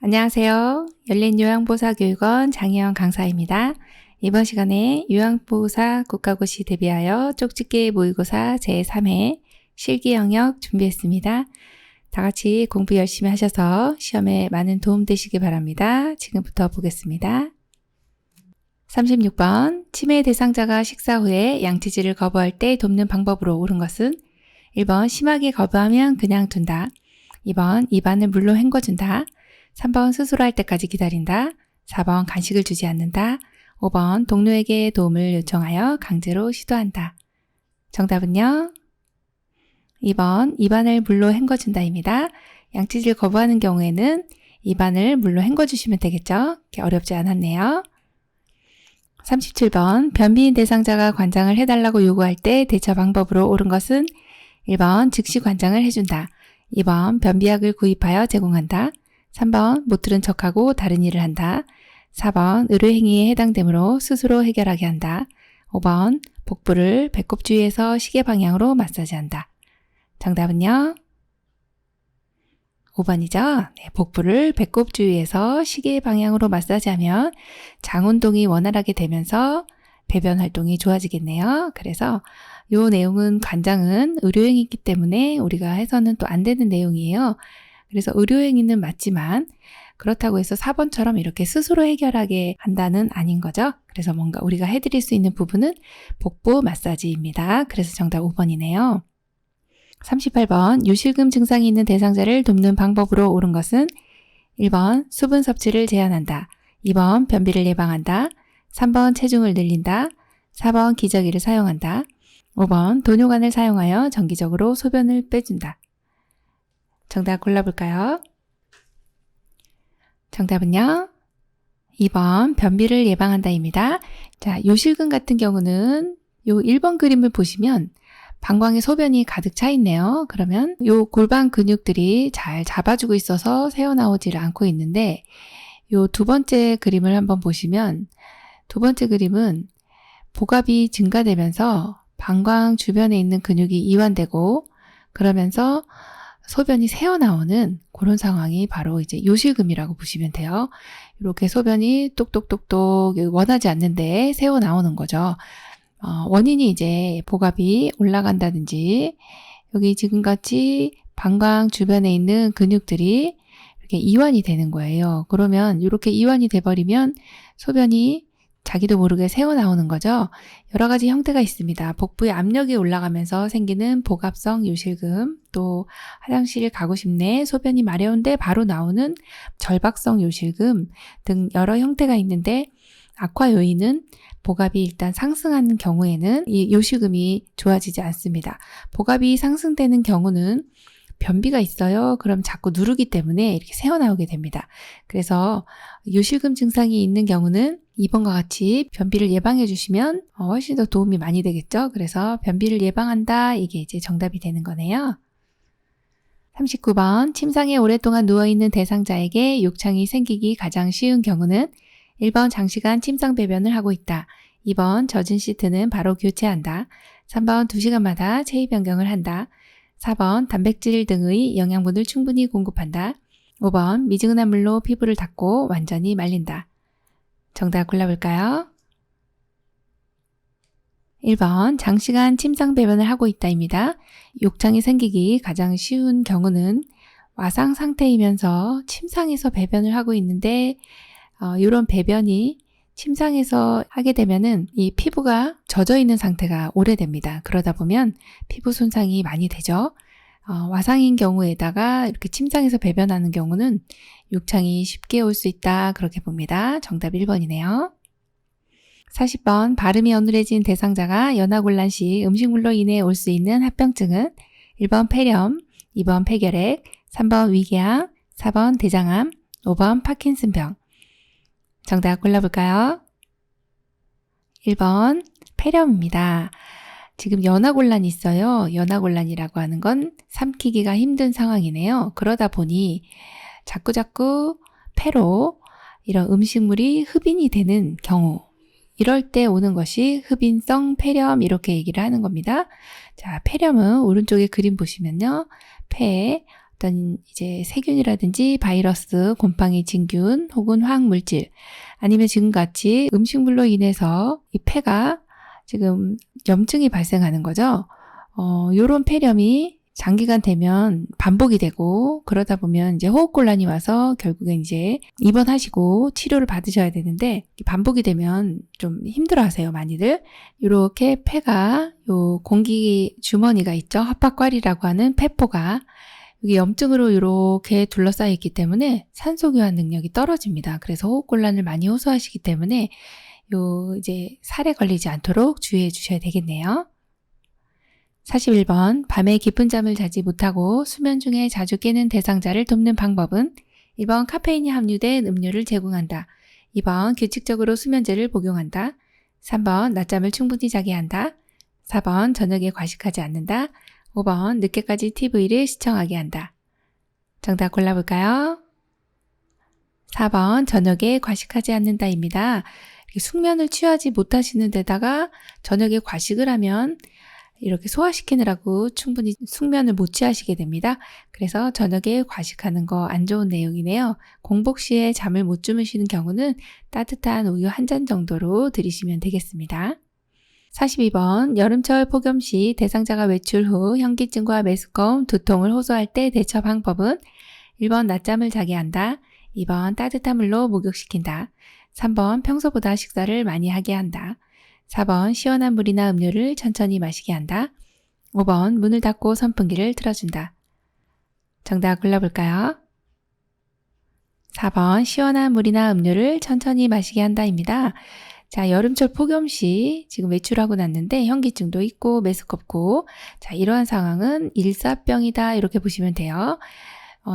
안녕하세요. 열린요양보사교육원 장혜영 강사입니다. 이번 시간에 요양보호사 국가고시 대비하여 쪽집게 모의고사 제3회 실기 영역 준비했습니다. 다 같이 공부 열심히 하셔서 시험에 많은 도움 되시기 바랍니다. 지금부터 보겠습니다. 36번 치매 대상자가 식사 후에 양치질을 거부할 때 돕는 방법으로 옳은 것은 1번 심하게 거부하면 그냥 둔다. 2번 입안을 물로 헹궈준다. 3번 스스로 할 때까지 기다린다. 4번 간식을 주지 않는다. 5번 동료에게 도움을 요청하여 강제로 시도한다. 정답은요? 2번 입안을 물로 헹궈준다입니다. 양치질 거부하는 경우에는 입안을 물로 헹궈주시면 되겠죠? 어렵지 않았네요. 37번 변비인 대상자가 관장을 해달라고 요구할 때 대처 방법으로 옳은 것은 1번 즉시 관장을 해준다. 2번 변비약을 구입하여 제공한다. 3번 못 들은 척하고 다른 일을 한다. 4번 의료행위에 해당되므로 스스로 해결하게 한다. 5번 복부를 배꼽 주위에서 시계 방향으로 마사지한다. 정답은요? 5번이죠? 네, 복부를 배꼽 주위에서 시계 방향으로 마사지하면 장 운동이 원활하게 되면서 배변 활동이 좋아지겠네요. 그래서 이 내용은 관장은 의료행위이기 때문에 우리가 해서는 또 안 되는 내용이에요. 그래서 의료행위는 맞지만 그렇다고 해서 4번처럼 이렇게 스스로 해결하게 한다는 아닌 거죠. 그래서 뭔가 우리가 해드릴 수 있는 부분은 복부 마사지입니다. 그래서 정답 5번이네요. 38번 유실금 증상이 있는 대상자를 돕는 방법으로 옳은 것은 1번 수분 섭취를 제한한다. 2번 변비를 예방한다. 3번 체중을 늘린다. 4번 기저귀를 사용한다. 5번 도뇨관을 사용하여 정기적으로 소변을 빼준다. 정답 골라볼까요? 정답은요? 2번 변비를 예방한다입니다. 자, 요실금 같은 경우는 요 1번 그림을 보시면 방광에 소변이 가득 차 있네요. 그러면 요 골반 근육들이 잘 잡아주고 있어서 새어나오지를 않고 있는데 요 두 번째 그림을 한번 보시면 두 번째 그림은 복압이 증가되면서 방광 주변에 있는 근육이 이완되고 그러면서 소변이 새어나오는 그런 상황이 바로 이제 요실금이라고 보시면 돼요. 이렇게 소변이 똑똑똑똑 원하지 않는데 새어나오는 거죠. 원인이 이제 복압이 올라간다든지 여기 지금같이 방광 주변에 있는 근육들이 이렇게 이완이 되는 거예요. 그러면 이렇게 이완이 돼버리면 소변이 자기도 모르게 새어나오는 거죠. 여러 가지 형태가 있습니다. 복부에 압력이 올라가면서 생기는 복압성 요실금, 또 화장실 가고 싶네, 소변이 마려운데 바로 나오는 절박성 요실금 등 여러 형태가 있는데 악화 요인은 복압이 일단 상승하는 경우에는 이 요실금이 좋아지지 않습니다. 복압이 상승되는 경우는 변비가 있어요. 그럼 자꾸 누르기 때문에 이렇게 새어나오게 됩니다. 그래서 요실금 증상이 있는 경우는 2번과 같이 변비를 예방해 주시면 훨씬 더 도움이 많이 되겠죠. 그래서 변비를 예방한다. 이게 이제 정답이 되는 거네요. 39번 침상에 오랫동안 누워있는 대상자에게 욕창이 생기기 가장 쉬운 경우는 1번 장시간 침상 배변을 하고 있다. 2번 젖은 시트는 바로 교체한다. 3번 2시간마다 체위 변경을 한다. 4번 단백질 등의 영양분을 충분히 공급한다. 5번 미지근한 물로 피부를 닦고 완전히 말린다. 정답 골라볼까요? 1번 장시간 침상 배변을 하고 있다입니다. 욕창이 생기기 가장 쉬운 경우는 와상 상태이면서 침상에서 배변을 하고 있는데 이런 배변이 침상에서 하게 되면은 이 피부가 젖어 있는 상태가 오래됩니다. 그러다 보면 피부 손상이 많이 되죠. 와상인 경우에다가 이렇게 침상에서 배변하는 경우는 욕창이 쉽게 올 수 있다. 그렇게 봅니다. 정답 1번이네요. 40번 발음이 어눌해진 대상자가 연하곤란 시 음식물로 인해 올 수 있는 합병증은 1번 폐렴, 2번 폐결핵, 3번 위궤양, 4번 대장암, 5번 파킨슨병. 정답 골라볼까요? 1번 폐렴입니다. 지금 연하곤란이 있어요. 연하곤란이라고 하는 건 삼키기가 힘든 상황이네요. 그러다 보니 자꾸자꾸 폐로 이런 음식물이 흡인이 되는 경우, 이럴 때 오는 것이 흡인성 폐렴 이렇게 얘기를 하는 겁니다. 자, 폐렴은 오른쪽에 그림 보시면요. 폐에 어떤 이제 세균이라든지 바이러스, 곰팡이, 진균 혹은 화학물질 아니면 지금같이 음식물로 인해서 이 폐가 지금 염증이 발생하는 거죠. 요런 폐렴이 장기간 되면 반복이 되고 그러다 보면 이제 호흡곤란이 와서 결국엔 이제 입원하시고 치료를 받으셔야 되는데 반복이 되면 좀 힘들어하세요, 많이들. 이렇게 폐가 요 공기 주머니가 있죠. 합박관이라고 하는 폐포가 여기 염증으로 이렇게 둘러싸여 있기 때문에 산소 교환 능력이 떨어집니다. 그래서 호흡곤란을 많이 호소하시기 때문에 요 이제 살에 걸리지 않도록 주의해 주셔야 되겠네요. 41번, 밤에 깊은 잠을 자지 못하고 수면 중에 자주 깨는 대상자를 돕는 방법은 1번, 카페인이 함유된 음료를 제공한다. 2번, 규칙적으로 수면제를 복용한다. 3번, 낮잠을 충분히 자게 한다. 4번, 저녁에 과식하지 않는다. 5번, 늦게까지 TV를 시청하게 한다. 정답 골라볼까요? 4번, 저녁에 과식하지 않는다입니다. 숙면을 취하지 못하시는 데다가 저녁에 과식을 하면 이렇게 소화시키느라고 충분히 숙면을 못 취하시게 됩니다. 그래서 저녁에 과식하는 거 안 좋은 내용이네요. 공복 시에 잠을 못 주무시는 경우는 따뜻한 우유 한 잔 정도로 드시면 되겠습니다. 42번, 여름철 폭염 시 대상자가 외출 후 현기증과 메스꺼움, 두통을 호소할 때 대처 방법은 1번, 낮잠을 자게 한다. 2번, 따뜻한 물로 목욕시킨다. 3번, 평소보다 식사를 많이 하게 한다. 4번, 시원한 물이나 음료를 천천히 마시게 한다. 5번, 문을 닫고 선풍기를 틀어준다. 정답 골라볼까요? 4번, 시원한 물이나 음료를 천천히 마시게 한다입니다. 자, 여름철 폭염 시 지금 외출하고 났는데 현기증도 있고 메스껍고, 자, 이러한 상황은 일사병이다 이렇게 보시면 돼요.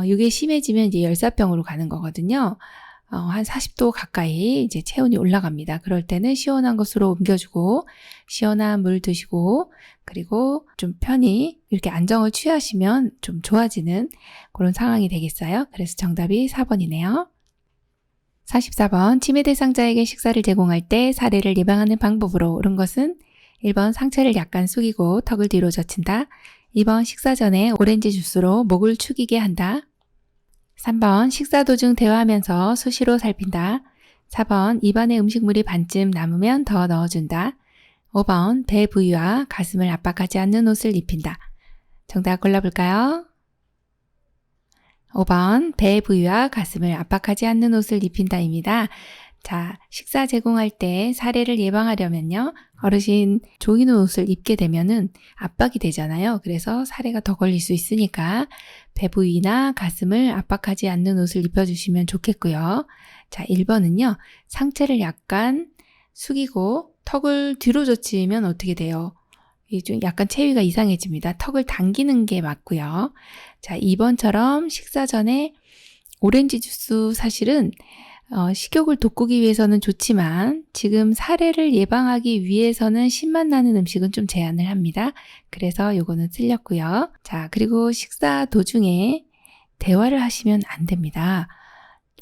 이게 심해지면 이제 열사병으로 가는 거거든요. 한 40도 가까이 이제 체온이 올라갑니다. 그럴 때는 시원한 것으로 옮겨주고 시원한 물 드시고 그리고 좀 편히 이렇게 안정을 취하시면 좀 좋아지는 그런 상황이 되겠어요. 그래서 정답이 4번이네요. 44번, 치매 대상자에게 식사를 제공할 때 사례를 예방하는 방법으로 옳은 것은 1번, 상체를 약간 숙이고 턱을 뒤로 젖힌다. 2번, 식사 전에 오렌지 주스로 목을 축이게 한다. 3번, 식사 도중 대화하면서 수시로 살핀다. 4번, 입안에 음식물이 반쯤 남으면 더 넣어준다. 5번, 배 부위와 가슴을 압박하지 않는 옷을 입힌다. 정답 골라볼까요? 5번, 배 부위와 가슴을 압박하지 않는 옷을 입힌다입니다. 자, 식사 제공할 때 사례를 예방하려면요. 어르신 조이는 옷을 입게 되면은 압박이 되잖아요. 그래서 사례가 더 걸릴 수 있으니까 배 부위나 가슴을 압박하지 않는 옷을 입혀주시면 좋겠고요. 자, 1번은요. 상체를 약간 숙이고 턱을 뒤로 젖히면 어떻게 돼요? 좀 약간 체위가 이상해집니다. 턱을 당기는 게 맞고요. 자, 2번처럼 식사 전에 오렌지 주스 사실은 식욕을 돋구기 위해서는 좋지만 지금 사례를 예방하기 위해서는 신맛 나는 음식은 좀 제한을 합니다. 그래서 요거는 틀렸고요. 자, 그리고 식사 도중에 대화를 하시면 안 됩니다.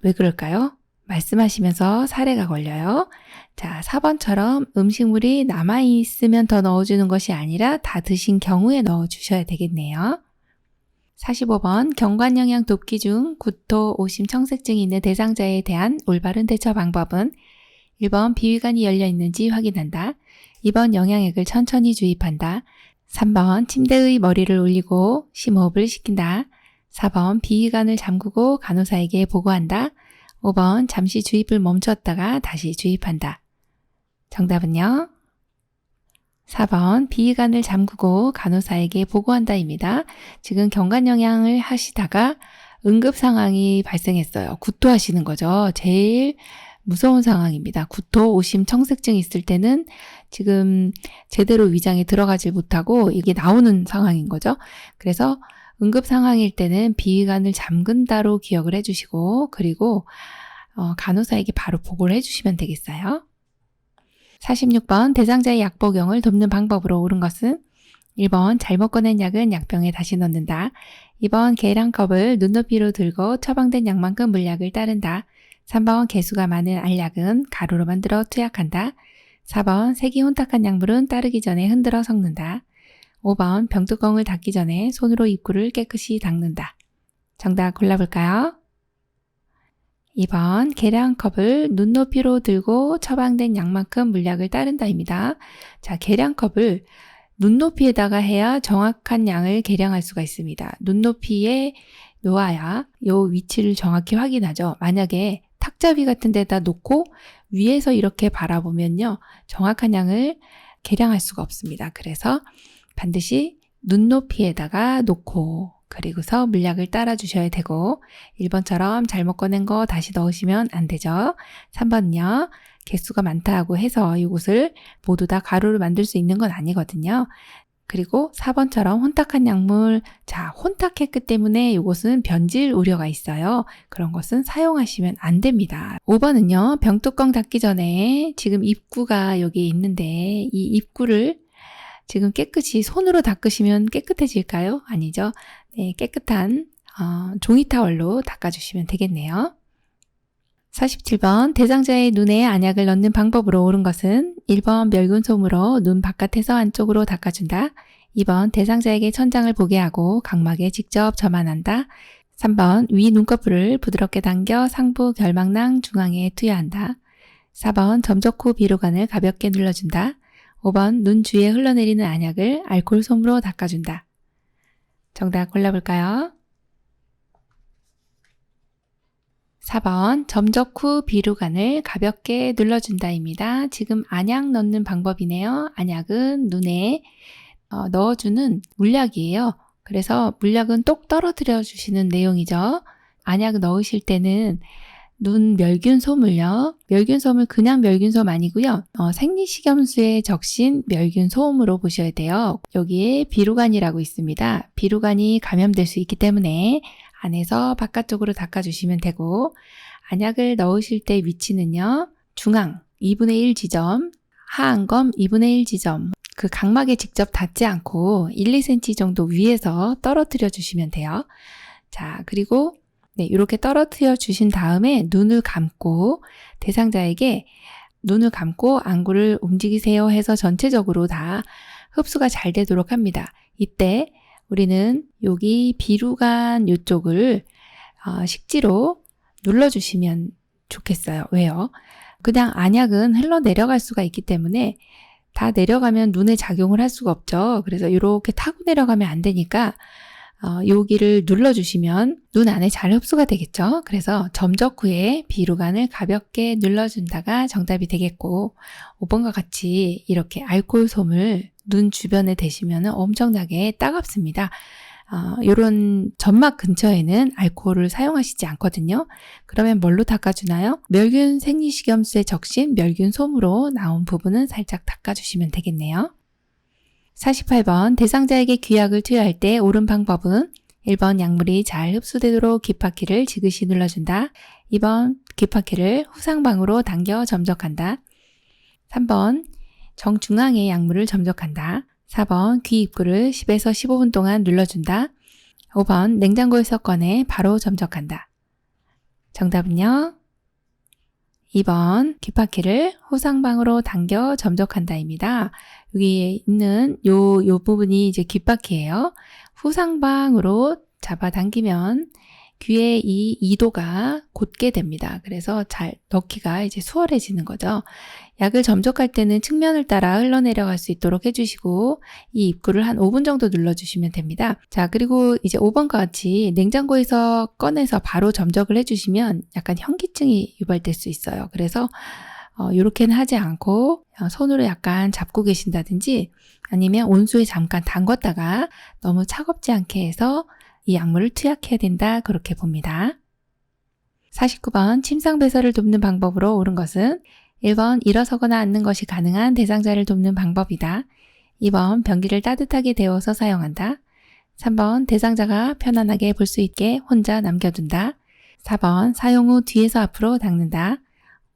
왜 그럴까요? 말씀하시면서 사례가 걸려요. 자, 4번처럼 음식물이 남아있으면 더 넣어주는 것이 아니라 다 드신 경우에 넣어주셔야 되겠네요. 45번, 경관영양 돕기 중 구토, 오심, 청색증이 있는 대상자에 대한 올바른 대처 방법은 1번, 비위관이 열려 있는지 확인한다. 2번, 영양액을 천천히 주입한다. 3번, 침대의 머리를 올리고 심호흡을 시킨다. 4번, 비위관을 잠그고 간호사에게 보고한다. 5번, 잠시 주입을 멈췄다가 다시 주입한다. 정답은요? 4번, 비위관을 잠그고 간호사에게 보고한다입니다. 지금 경관영양을 하시다가 응급 상황이 발생했어요. 구토하시는 거죠. 제일 무서운 상황입니다. 구토, 오심, 청색증 있을 때는 지금 제대로 위장에 들어가질 못하고 이게 나오는 상황인 거죠. 그래서 응급 상황일 때는 비위관을 잠근다로 기억을 해주시고 그리고 간호사에게 바로 보고를 해주시면 되겠어요. 46번, 대상자의 약 복용을 돕는 방법으로 옳은 것은 1번, 잘못 꺼낸 약은 약병에 다시 넣는다. 2번, 계량컵을 눈높이로 들고 처방된 약만큼 물약을 따른다. 3번, 개수가 많은 알약은 가루로 만들어 투약한다. 4번, 색이 혼탁한 약물은 따르기 전에 흔들어 섞는다. 5번, 병뚜껑을 닫기 전에 손으로 입구를 깨끗이 닦는다. 정답 골라볼까요? 2번 계량컵을 눈높이로 들고 처방된 양만큼 물약을 따른다입니다. 자, 계량컵을 눈높이에다가 해야 정확한 양을 계량할 수가 있습니다. 눈높이에 놓아야 이 위치를 정확히 확인하죠. 만약에 탁자위 같은 데다 놓고 위에서 이렇게 바라보면요, 정확한 양을 계량할 수가 없습니다. 그래서 반드시 눈높이에다가 놓고 그리고서 물약을 따라 주셔야 되고, 1번처럼 잘못 꺼낸 거 다시 넣으시면 안 되죠. 3번은요, 개수가 많다고 해서 이곳을 모두 다 가루를 만들 수 있는 건 아니거든요. 그리고 4번처럼 혼탁한 약물, 자, 혼탁했기 때문에 이곳은 변질 우려가 있어요. 그런 것은 사용하시면 안 됩니다. 5번은요, 병뚜껑 닫기 전에 지금 입구가 여기 있는데 이 입구를 지금 깨끗이 손으로 닦으시면 깨끗해질까요? 아니죠. 네, 깨끗한 종이 타월로 닦아주시면 되겠네요. 47번 대상자의 눈에 안약을 넣는 방법으로 옳은 것은 1번 멸균솜으로 눈 바깥에서 안쪽으로 닦아준다. 2번 대상자에게 천장을 보게 하고 각막에 직접 점안한다. 3번 위 눈꺼풀을 부드럽게 당겨 상부 결막낭 중앙에 투여한다. 4번 점적 후 비루관을 가볍게 눌러준다. 5번 눈 주위에 흘러내리는 안약을 알코올솜으로 닦아준다. 정답 골라볼까요? 4번 점적 후 비루관을 가볍게 눌러준다입니다. 지금 안약 넣는 방법이네요. 안약은 눈에 넣어주는 물약이에요. 그래서 물약은 똑 떨어뜨려 주시는 내용이죠. 안약 넣으실 때는 눈 멸균솜을요. 멸균솜을 그냥 멸균솜 아니고요. 생리식염수에 적신 멸균솜으로 보셔야 돼요. 여기에 비루관이라고 있습니다. 비루관이 감염될 수 있기 때문에 안에서 바깥쪽으로 닦아주시면 되고, 안약을 넣으실 때 위치는요, 중앙 2분의 1 지점, 하안검 2분의 1 지점, 그 각막에 직접 닿지 않고 1, 2cm 정도 위에서 떨어뜨려 주시면 돼요. 자, 그리고 네, 이렇게 떨어뜨려 주신 다음에 눈을 감고 대상자에게 눈을 감고 안구를 움직이세요 해서 전체적으로 다 흡수가 잘 되도록 합니다. 이때 우리는 여기 비루관 이쪽을 식지로 눌러주시면 좋겠어요. 왜요? 그냥 안약은 흘러내려갈 수가 있기 때문에 다 내려가면 눈에 작용을 할 수가 없죠. 그래서 이렇게 타고 내려가면 안 되니까 여기를 눌러주시면 눈 안에 잘 흡수가 되겠죠. 그래서 점적 후에 비루관을 가볍게 눌러준다가 정답이 되겠고, 5번과 같이 이렇게 알코올솜을 눈 주변에 대시면 엄청나게 따갑습니다. 이런 점막 근처에는 알코올을 사용하시지 않거든요. 그러면 뭘로 닦아주나요? 멸균 생리식염수에 적신 멸균솜으로 나온 부분은 살짝 닦아주시면 되겠네요. 48번 대상자에게 귀약을 투여할 때 옳은 방법은 1번 약물이 잘 흡수되도록 귓바퀴를 지그시 눌러준다. 2번 귓바퀴를 후상방으로 당겨 점적한다. 3번 정중앙에 약물을 점적한다. 4번 귀 입구를 10에서 15분 동안 눌러준다. 5번 냉장고에서 꺼내 바로 점적한다. 정답은요? 2번 귓바퀴를 후상방으로 당겨 점적한다입니다. 여기 있는 요 부분이 이제 귓바퀴예요. 후상방으로 잡아당기면 귀의 이 이도가 곧게 됩니다. 그래서 잘 넣기가 이제 수월해지는 거죠. 약을 점적할 때는 측면을 따라 흘러내려갈 수 있도록 해주시고 이 입구를 한 5분 정도 눌러주시면 됩니다. 자, 그리고 이제 5번과 같이 냉장고에서 꺼내서 바로 점적을 해주시면 약간 현기증이 유발될 수 있어요. 그래서 이렇게는 하지 않고 손으로 약간 잡고 계신다든지 아니면 온수에 잠깐 담궜다가 너무 차갑지 않게 해서 이 약물을 투약해야 된다, 그렇게 봅니다. 49번 침상배설을 돕는 방법으로 옳은 것은 1번 일어서거나 앉는 것이 가능한 대상자를 돕는 방법이다. 2번 변기를 따뜻하게 데워서 사용한다. 3번 대상자가 편안하게 볼 수 있게 혼자 남겨둔다. 4번 사용 후 뒤에서 앞으로 닦는다.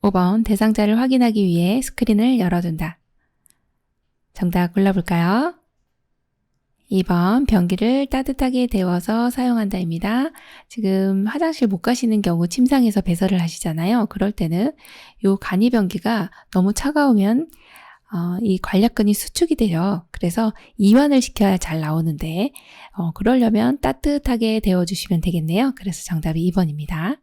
5번 대상자를 확인하기 위해 스크린을 열어둔다. 정답 골라볼까요? 2번 변기를 따뜻하게 데워서 사용한다입니다. 지금 화장실 못 가시는 경우 침상에서 배설을 하시잖아요. 그럴 때는 요 간이 변기가 너무 차가우면 이 관략근이 수축이 돼요. 그래서 이완을 시켜야 잘 나오는데 그러려면 따뜻하게 데워주시면 되겠네요. 그래서 정답이 2번입니다.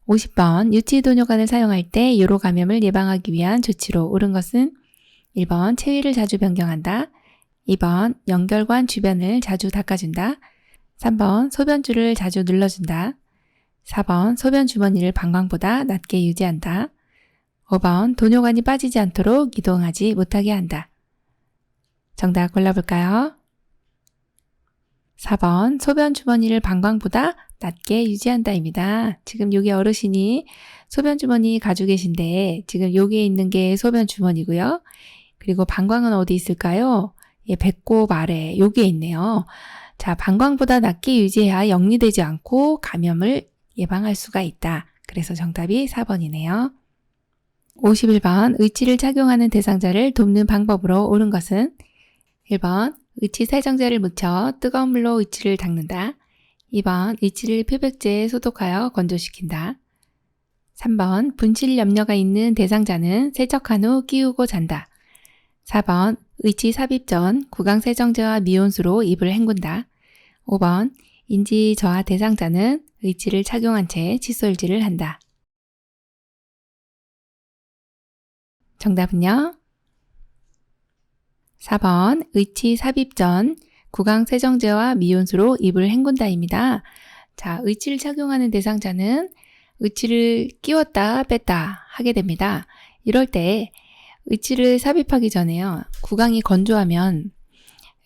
50번 유치도뇨관을 사용할 때 요로 감염을 예방하기 위한 조치로 옳은 것은 1번 체위를 자주 변경한다. 2번 연결관 주변을 자주 닦아준다. 3번 소변줄을 자주 눌러준다. 4번 소변 주머니를 방광보다 낮게 유지한다. 5번 도뇨관이 빠지지 않도록 이동하지 못하게 한다. 정답 골라볼까요? 4번 소변 주머니를 방광보다 낮게 유지한다입니다. 지금 여기 어르신이 소변 주머니 가지고 계신데 지금 여기에 있는 게 소변 주머니고요. 그리고 방광은 어디 있을까요? 예, 배꼽 아래 여기에 있네요. 자, 방광보다 낮게 유지해야 역류되지 않고 감염을 예방할 수가 있다. 그래서 정답이 4번이네요. 51번 의치를 착용하는 대상자를 돕는 방법으로 옳은 것은 1번 의치 세정제를 묻혀 뜨거운 물로 의치를 닦는다. 2번 의치를 표백제에 소독하여 건조시킨다. 3번 분칠 염려가 있는 대상자는 세척한 후 끼우고 잔다. 4번 의치 삽입 전 구강세정제와 미온수로 입을 헹군다. 5번 인지 저하 대상자는 의치를 착용한 채 칫솔질을 한다. 정답은요? 4번 의치 삽입 전 구강세정제와 미온수로 입을 헹군다입니다. 자, 의치를 착용하는 대상자는 의치를 끼웠다 뺐다 하게 됩니다. 이럴 때 의치를 삽입하기 전에요. 구강이 건조하면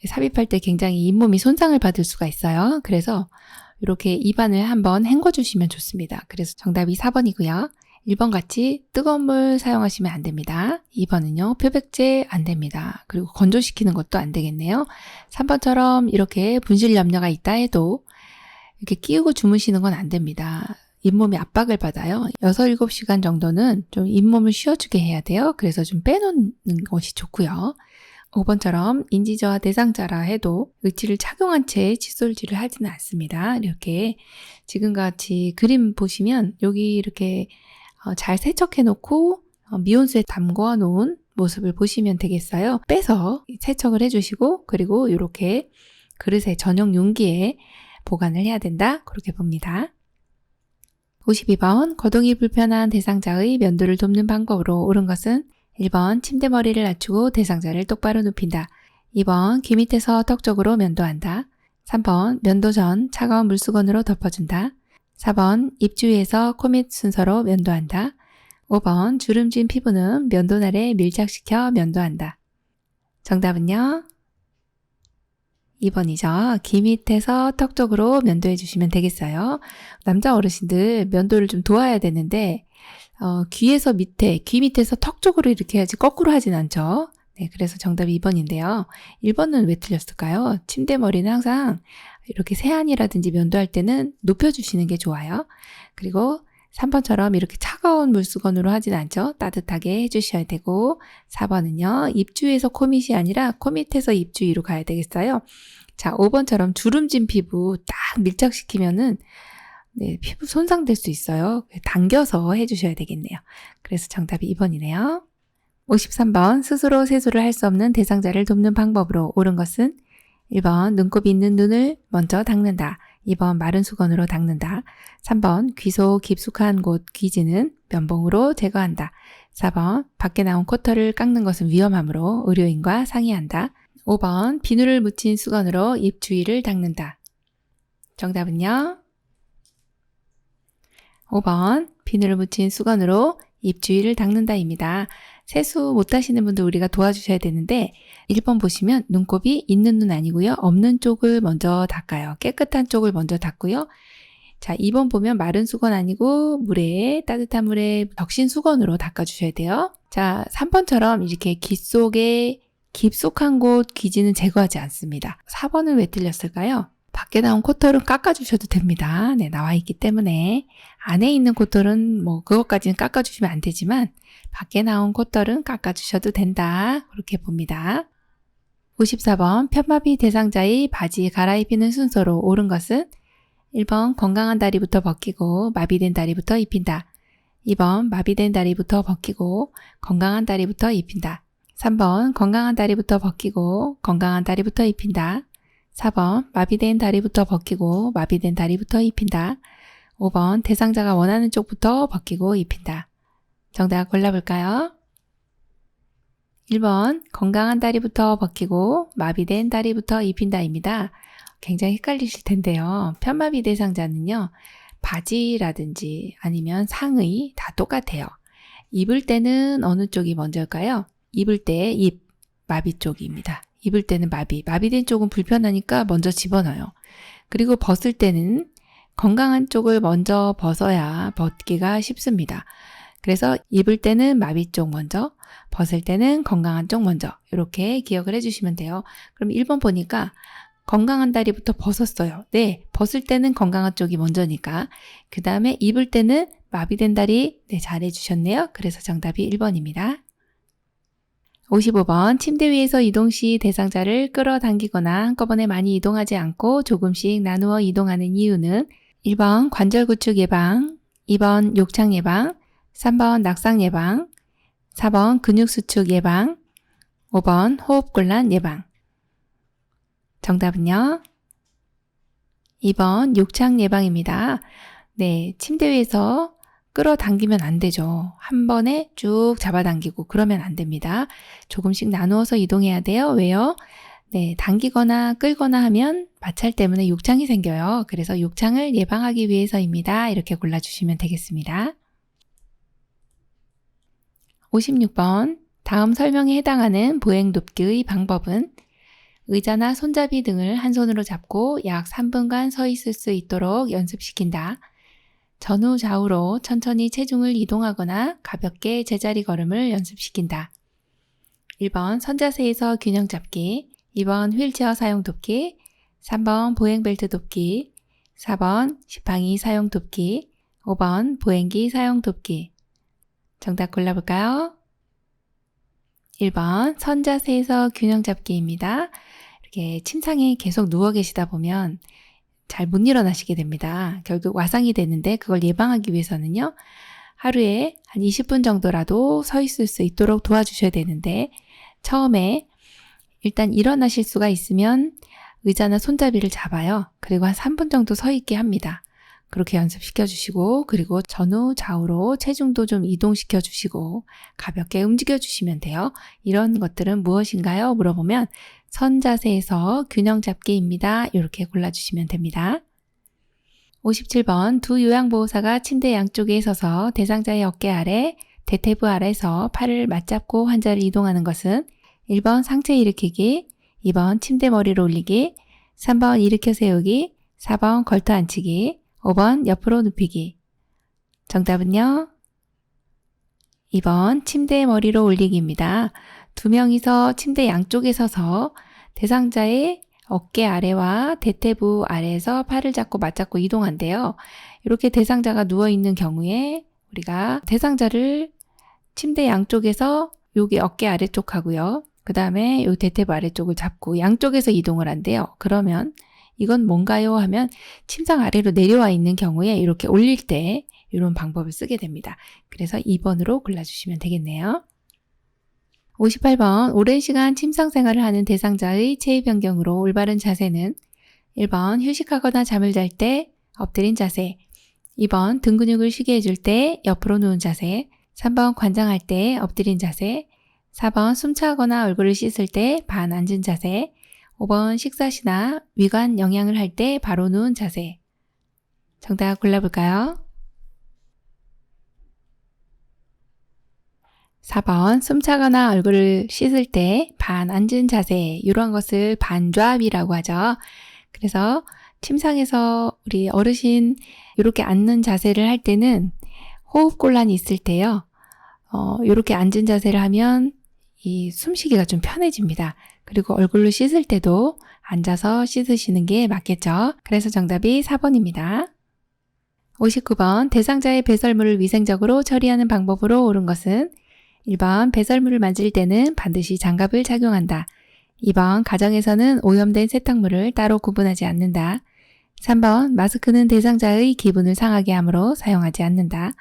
삽입할 때 굉장히 잇몸이 손상을 받을 수가 있어요. 그래서 이렇게 입안을 한번 헹궈주시면 좋습니다. 그래서 정답이 4번이고요. 1번 같이 뜨거운 물 사용하시면 안 됩니다. 2번은요, 표백제 안 됩니다. 그리고 건조시키는 것도 안 되겠네요. 3번처럼 이렇게 분실 염려가 있다 해도 이렇게 끼우고 주무시는 건 안 됩니다. 잇몸이 압박을 받아요. 6, 7시간 정도는 좀 잇몸을 쉬어주게 해야 돼요. 그래서 좀 빼놓는 것이 좋고요. 5번처럼 인지저하 대상자라 해도 의치를 착용한 채 칫솔질을 하지는 않습니다. 이렇게 지금과 같이 그림 보시면 여기 이렇게 잘 세척해 놓고 미온수에 담궈 놓은 모습을 보시면 되겠어요. 빼서 세척을 해주시고 그리고 이렇게 그릇에 전용 용기에 보관을 해야 된다. 그렇게 봅니다. 52번 거동이 불편한 대상자의 면도를 돕는 방법으로 옳은 것은 1번 침대 머리를 낮추고 대상자를 똑바로 눕힌다. 2번 귀 밑에서 턱 쪽으로 면도한다. 3번 면도 전 차가운 물수건으로 덮어준다. 4번 입 주위에서 코 밑 순서로 면도한다. 5번 주름진 피부는 면도날에 밀착시켜 면도한다. 정답은요? 2번이죠. 귀 밑에서 턱 쪽으로 면도해 주시면 되겠어요. 남자 어르신들 면도를 좀 도와야 되는데 귀에서 밑에, 귀 밑에서 턱 쪽으로 이렇게 해야지 거꾸로 하진 않죠. 네, 그래서 정답이 2번인데요. 1번은 왜 틀렸을까요? 침대 머리는 항상 이렇게 세안이라든지 면도할 때는 높여주시는 게 좋아요. 그리고 3번처럼 이렇게 차가운 물수건으로 하진 않죠. 따뜻하게 해주셔야 되고 4번은요. 입 주위에서 코 밑이 아니라 코 밑에서 입 주위로 가야 되겠어요. 자, 5번처럼 주름진 피부 딱 밀착시키면은 네, 피부 손상될 수 있어요. 당겨서 해주셔야 되겠네요. 그래서 정답이 2번이네요. 53번 스스로 세수를 할 수 없는 대상자를 돕는 방법으로 옳은 것은 1번 눈곱이 있는 눈을 먼저 닦는다. 2번 마른 수건으로 닦는다. 3번 귀 속 깊숙한 곳 귀지는 면봉으로 제거한다. 4번 밖에 나온 코털을 깎는 것은 위험하므로 의료인과 상의한다. 5번 비누를 묻힌 수건으로 입 주위를 닦는다. 정답은요? 5번 비누를 묻힌 수건으로 입 주위를 닦는다입니다. 세수 못하시는 분들 우리가 도와주셔야 되는데 1번 보시면 눈곱이 있는 눈 아니고요. 없는 쪽을 먼저 닦아요. 깨끗한 쪽을 먼저 닦고요. 자, 2번 보면 마른 수건 아니고 따뜻한 물에 적신 수건으로 닦아주셔야 돼요. 자, 3번처럼 이렇게 귀 속에 깊숙한 곳 귀지는 제거하지 않습니다. 4번은 왜 틀렸을까요? 밖에 나온 코털은 깎아주셔도 됩니다. 네, 나와 있기 때문에 안에 있는 코털은 그것까지는 깎아주시면 안 되지만 밖에 나온 코털은 깎아주셔도 된다. 그렇게 봅니다. 54번 편마비 대상자의 바지 갈아입히는 순서로 옳은 것은 1번 건강한 다리부터 벗기고 마비된 다리부터 입힌다. 2번 마비된 다리부터 벗기고 건강한 다리부터 입힌다. 3번 건강한 다리부터 벗기고 건강한 다리부터 입힌다. 4번 마비된 다리부터 벗기고 마비된 다리부터 입힌다. 5번 대상자가 원하는 쪽부터 벗기고 입힌다. 정답 골라볼까요? 1번 건강한 다리부터 벗기고 마비된 다리부터 입힌다입니다. 굉장히 헷갈리실 텐데요. 편마비 대상자는요. 바지라든지 아니면 상의 다 똑같아요. 입을 때는 어느 쪽이 먼저일까요? 입을 때 입, 마비 쪽입니다. 입을 때는 마비된 쪽은 불편하니까 먼저 집어넣어요. 그리고 벗을 때는 건강한 쪽을 먼저 벗어야 벗기가 쉽습니다. 그래서 입을 때는 마비 쪽 먼저, 벗을 때는 건강한 쪽 먼저 이렇게 기억을 해주시면 돼요. 그럼 1번 보니까 건강한 다리부터 벗었어요. 네, 벗을 때는 건강한 쪽이 먼저니까. 그 다음에 입을 때는 마비된 다리, 네, 잘해주셨네요. 그래서 정답이 1번입니다. 55번 침대 위에서 이동 시 대상자를 끌어당기거나 한꺼번에 많이 이동하지 않고 조금씩 나누어 이동하는 이유는 1번 관절 구축 예방, 2번 욕창 예방, 3번 낙상 예방, 4번 근육 수축 예방, 5번 호흡곤란 예방. 정답은요? 2번 욕창 예방입니다. 네, 침대 위에서 끌어당기면 안 되죠. 한 번에 쭉 잡아당기고 그러면 안 됩니다. 조금씩 나누어서 이동해야 돼요. 왜요? 네, 당기거나 끌거나 하면 마찰 때문에 욕창이 생겨요. 그래서 욕창을 예방하기 위해서입니다. 이렇게 골라주시면 되겠습니다. 56번 다음 설명에 해당하는 보행돕기의 방법은 의자나 손잡이 등을 한 손으로 잡고 약 3분간 서 있을 수 있도록 연습시킨다. 전후 좌우로 천천히 체중을 이동하거나 가볍게 제자리 걸음을 연습시킨다. 1번 선자세에서 균형 잡기, 2번 휠체어 사용 돕기, 3번 보행벨트 돕기, 4번 지팡이 사용 돕기, 5번 보행기 사용 돕기. 정답 골라볼까요? 1번 선자세에서 균형 잡기입니다. 이렇게 침상에 계속 누워 계시다 보면 잘 못 일어나시게 됩니다. 결국 와상이 되는데 그걸 예방하기 위해서는요. 하루에 한 20분 정도라도 서 있을 수 있도록 도와주셔야 되는데 처음에 일단 일어나실 수가 있으면 의자나 손잡이를 잡아요. 그리고 한 3분 정도 서 있게 합니다. 그렇게 연습시켜 주시고 그리고 전후 좌우로 체중도 좀 이동시켜 주시고 가볍게 움직여 주시면 돼요. 이런 것들은 무엇인가요? 물어보면 선자세에서 균형 잡기입니다. 이렇게 골라주시면 됩니다. 57번 두 요양보호사가 침대 양쪽에 서서 대상자의 어깨 아래, 대퇴부 아래에서 팔을 맞잡고 환자를 이동하는 것은 1번 상체 일으키기, 2번 침대 머리로 올리기, 3번 일으켜 세우기, 4번 걸터 앉히기, 5번 옆으로 눕히기. 정답은요? 2번 침대 머리로 올리기입니다. 두 명이서 침대 양쪽에 서서 대상자의 어깨 아래와 대퇴부 아래에서 팔을 잡고 맞잡고 이동한대요. 이렇게 대상자가 누워있는 경우에 우리가 대상자를 침대 양쪽에서 여기 어깨 아래쪽 하고요. 그 다음에 이 대퇴부 아래쪽을 잡고 양쪽에서 이동을 한대요. 그러면 이건 뭔가요? 하면 침상 아래로 내려와 있는 경우에 이렇게 올릴 때 이런 방법을 쓰게 됩니다. 그래서 2번으로 골라주시면 되겠네요. 58번 오랜 시간 침상 생활을 하는 대상자의 체위 변경으로 올바른 자세는 1번 휴식하거나 잠을 잘 때 엎드린 자세, 2번 등 근육을 쉬게 해줄 때 옆으로 누운 자세, 3번 관장할 때 엎드린 자세, 4번 숨차거나 얼굴을 씻을 때 반 앉은 자세, 5번 식사 시나 위관 영양을 할 때 바로 누운 자세. 정답 골라볼까요? 4번 숨차거나 얼굴을 씻을 때 반 앉은 자세, 이런 것을 반좌압이라고 하죠. 그래서 침상에서 우리 어르신 이렇게 앉는 자세를 할 때는 호흡곤란이 있을 때요. 이렇게 앉은 자세를 하면 이 숨쉬기가 좀 편해집니다. 그리고 얼굴로 씻을 때도 앉아서 씻으시는 게 맞겠죠. 그래서 정답이 4번입니다. 59번 대상자의 배설물을 위생적으로 처리하는 방법으로 옳은 것은 1번 배설물을 만질 때는 반드시 장갑을 착용한다. 2번 가정에서는 오염된 세탁물을 따로 구분하지 않는다. 3번 마스크는 대상자의 기분을 상하게 하므로 사용하지 않는다.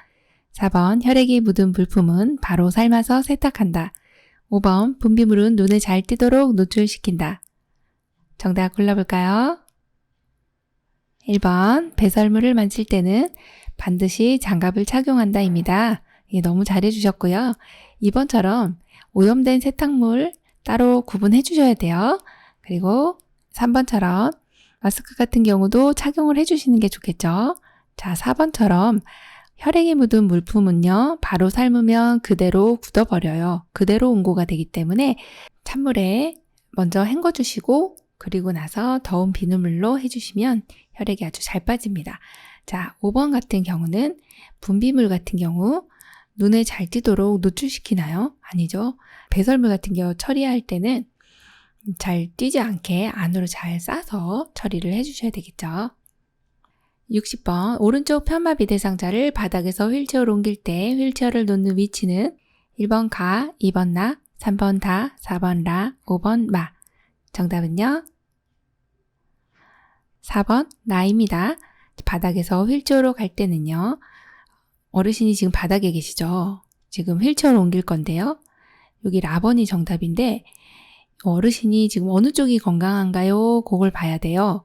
4번 혈액이 묻은 물품은 바로 삶아서 세탁한다. 5번 분비물은 눈에 잘 띄도록 노출시킨다. 정답 골라볼까요? 1번 배설물을 만질 때는 반드시 장갑을 착용한다입니다. 예, 너무 잘해주셨고요. 2번처럼 오염된 세탁물 따로 구분해 주셔야 돼요. 그리고 3번처럼 마스크 같은 경우도 착용을 해주시는 게 좋겠죠. 자, 4번처럼 혈액이 묻은 물품은요, 바로 삶으면 그대로 굳어버려요. 그대로 응고가 되기 때문에 찬물에 먼저 헹궈주시고 그리고 나서 더운 비눗물로 해주시면 혈액이 아주 잘 빠집니다. 자, 5번 같은 경우는 분비물 같은 경우 눈에 잘 띄도록 노출시키나요? 아니죠. 배설물 같은 경우 처리할 때는 잘 띄지 않게 안으로 잘 싸서 처리를 해주셔야 되겠죠. 60번 오른쪽 편마비 대상자를 바닥에서 휠체어로 옮길 때 휠체어를 놓는 위치는 1번 가, 2번 나, 3번 다, 4번 라, 5번 마. 정답은요? 4번 나입니다. 바닥에서 휠체어로 갈 때는요. 어르신이 지금 바닥에 계시죠? 지금 휠체어로 옮길 건데요. 여기 라번이 정답인데 어르신이 지금 어느 쪽이 건강한가요? 그걸 봐야 돼요.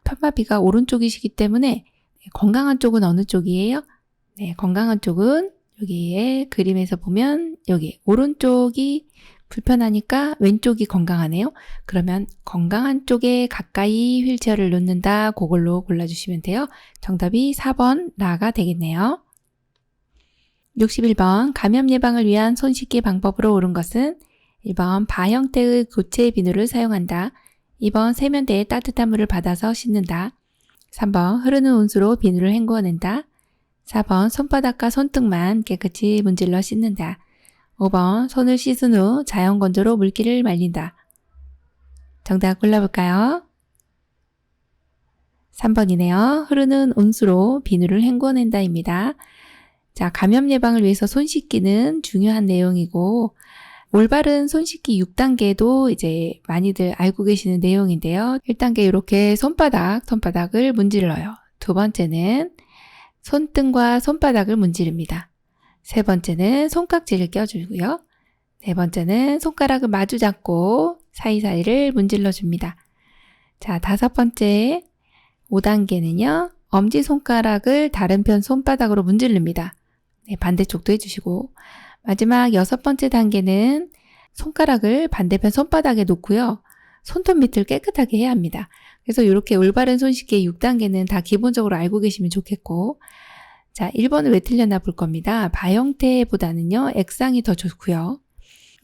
편마비가 오른쪽이시기 때문에 건강한 쪽은 어느 쪽이에요? 네, 건강한 쪽은 여기에 그림에서 보면 여기 오른쪽이 불편하니까 왼쪽이 건강하네요. 그러면 건강한 쪽에 가까이 휠체어를 놓는다. 그걸로 골라주시면 돼요. 정답이 4번 라가 되겠네요. 61번 감염 예방을 위한 손 씻기 방법으로 옳은 것은 1번 바 형태의 고체 비누를 사용한다. 2번 세면대에 따뜻한 물을 받아서 씻는다. 3번 흐르는 온수로 비누를 헹구어낸다. 4번 손바닥과 손등만 깨끗이 문질러 씻는다. 5번 손을 씻은 후 자연건조로 물기를 말린다. 정답 골라볼까요? 3번이네요. 흐르는 온수로 비누를 헹구어낸다입니다. 자, 감염 예방을 위해서 손 씻기는 중요한 내용이고 올바른 손 씻기 6단계도 이제 많이들 알고 계시는 내용인데요. 1단계 이렇게 손바닥을 문질러요. 두 번째는 손등과 손바닥을 문지릅니다. 세 번째는 손깍지를 껴주고요. 네 번째는 손가락을 마주 잡고 사이사이를 문질러 줍니다. 자, 5번째 5단계는요. 엄지손가락을 다른 편 손바닥으로 문지릅니다. 네, 반대쪽도 해주시고 마지막 6번째 단계는 손가락을 반대편 손바닥에 놓고요. 손톱 밑을 깨끗하게 해야 합니다. 그래서 이렇게 올바른 손 씻기의 6단계는 다 기본적으로 알고 계시면 좋겠고 자, 1번은 왜 틀렸나 볼 겁니다. 바 형태보다는요. 액상이 더 좋고요.